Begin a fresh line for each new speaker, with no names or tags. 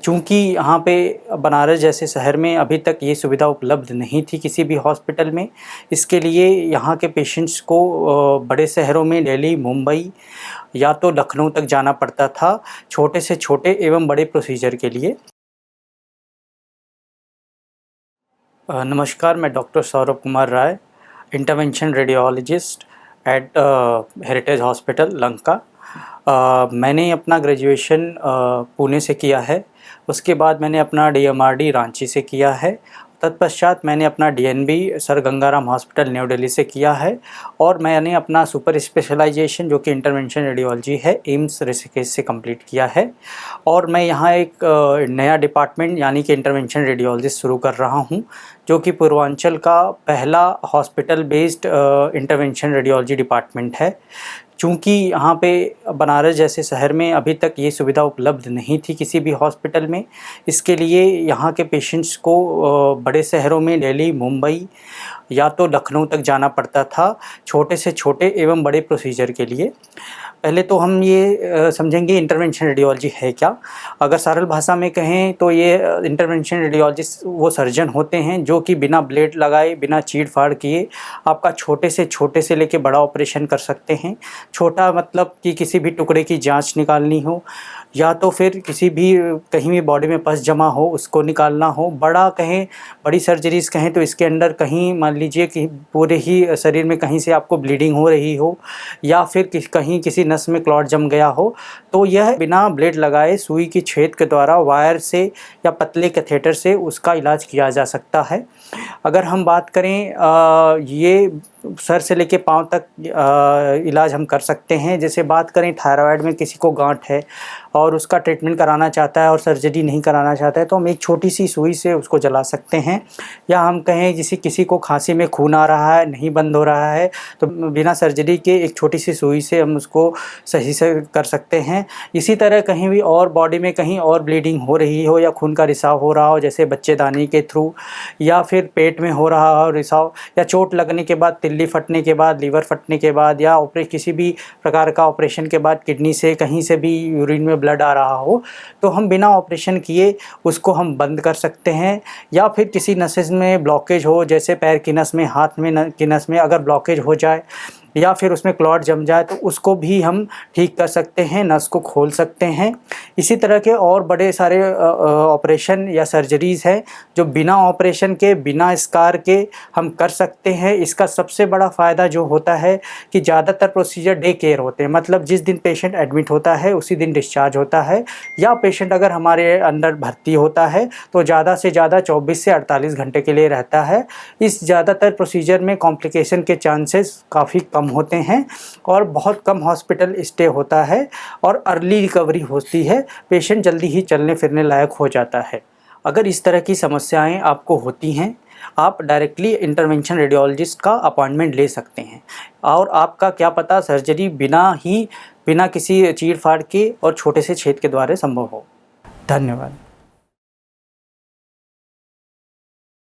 चूँकि यहाँ पे बनारस जैसे शहर में अभी तक ये सुविधा उपलब्ध नहीं थी किसी भी हॉस्पिटल में। इसके लिए यहाँ के पेशेंट्स को बड़े शहरों में दिल्ली, मुंबई या तो लखनऊ तक जाना पड़ता था, छोटे से छोटे एवं बड़े प्रोसीजर के लिए। नमस्कार, मैं doctor Saurabh Kumar Rai, intervention radiologist at Heritage Hospital Lanka. मैंने अपना ग्रेजुएशन पुणे से किया है। उसके बाद मैंने अपना DMRD रांची से किया है। तत्पश्चात मैंने अपना DNB sir Gangaram hospital new Delhi से किया है और मैंने अपना सुपर स्पेशलाइजेशन जो कि इंटरवेंशन रेडियोलॉजी है एम्स ऋषिकेश से कंप्लीट किया है। और मैं यहाँ एक नया डिपार्टमेंट यानी कि इंटरवेंशन रेडियोलॉजिस्ट शुरू कर रहा हूँ, जो कि पूर्वांचल का पहला hospital based intervention radiology department है। चूँकि यहाँ पे बनारस जैसे शहर में अभी तक ये सुविधा उपलब्ध नहीं थी किसी भी हॉस्पिटल में। इसके लिए यहाँ के पेशेंट्स को बड़े शहरों में दिल्ली, मुंबई या तो लखनऊ तक जाना पड़ता था, छोटे से छोटे एवं बड़े प्रोसीजर के लिए। पहले तो हम ये समझेंगे इंटरवेंशन रेडियोलॉजी है क्या। अगर सरल भाषा में कहें तो ये इंटरवेंशन रेडियोलॉजिस्ट वो सर्जन होते हैं जो कि बिना ब्लेड लगाए, बिना चीड़ फाड़ किए आपका छोटे से लेके बड़ा ऑपरेशन कर सकते हैं। छोटा मतलब कि किसी भी टुकड़े की जांच निकालनी हो, या तो फिर किसी भी कहीं भी बॉडी में पस जमा हो उसको निकालना हो। बड़ा कहें, बड़ी सर्जरीज़ कहें तो इसके अंदर कहीं मान लीजिए कि पूरे ही शरीर में कहीं से आपको ब्लीडिंग हो रही हो या फिर कहीं किसी नस में क्लॉट जम गया हो, तो यह बिना ब्लेड लगाए सुई की छेद के द्वारा वायर से या पतले कैथेटर से उसका इलाज किया जा सकता है। अगर हम बात करें ये सर से लेके पाँव तक इलाज हम कर सकते हैं। जैसे बात करें थायराइड में किसी को गांठ है और उसका ट्रीटमेंट कराना चाहता है और सर्जरी नहीं कराना चाहता है, तो हम एक छोटी सी सुई से उसको जला सकते हैं। या हम कहें जैसे किसी को खांसी में खून आ रहा है, नहीं बंद हो रहा है, तो बिना सर्जरी के एक छोटी सी सुई से हम उसको सही से कर सकते हैं। इसी तरह कहीं भी और बॉडी में कहीं और ब्लीडिंग हो रही हो या खून का रिसाव हो रहा हो, जैसे बच्चेदानी के थ्रू या फिर पेट में हो रहा हो रिसाव, या चोट लगने के बाद, तिल्ली फटने के बाद, लीवर फटने के बाद, या किसी भी प्रकार का ऑपरेशन के बाद किडनी से कहीं से भी यूरिन में ब्लड आ रहा हो, तो हम बिना ऑपरेशन किए उसको हम बंद कर सकते हैं। या फिर किसी नसें में ब्लॉकेज हो, जैसे पैर की नस में, हाथ में की नस में अगर ब्लॉकेज हो जाए या फिर उसमें क्लॉट जम जाए, तो उसको भी हम ठीक कर सकते हैं, नस को खोल सकते हैं। इसी तरह के और बड़े सारे ऑपरेशन या सर्जरीज़ हैं जो बिना ऑपरेशन के, बिना स्कार के हम कर सकते हैं। इसका सबसे बड़ा फ़ायदा जो होता है कि ज़्यादातर प्रोसीजर डे केयर होते हैं, मतलब जिस दिन पेशेंट एडमिट होता है उसी दिन डिस्चार्ज होता है, या पेशेंट अगर हमारे अंदर भर्ती होता है तो ज़्यादा से ज़्यादा 24 से 48 घंटे के लिए रहता है। इस ज़्यादातर प्रोसीजर में कॉम्प्लिकेशन के चांसेस काफ़ी कम होते हैं और बहुत कम हॉस्पिटल स्टे होता है और अर्ली रिकवरी होती है, पेशेंट जल्दी ही चलने फिरने लायक हो जाता है। अगर इस तरह की समस्याएं आपको होती हैं, आप डायरेक्टली इंटरवेंशन रेडियोलॉजिस्ट का अपॉइंटमेंट ले सकते हैं और आपका क्या पता सर्जरी बिना किसी चीड़ फाड़ के और छोटे से छेद के द्वारा संभव हो। धन्यवाद।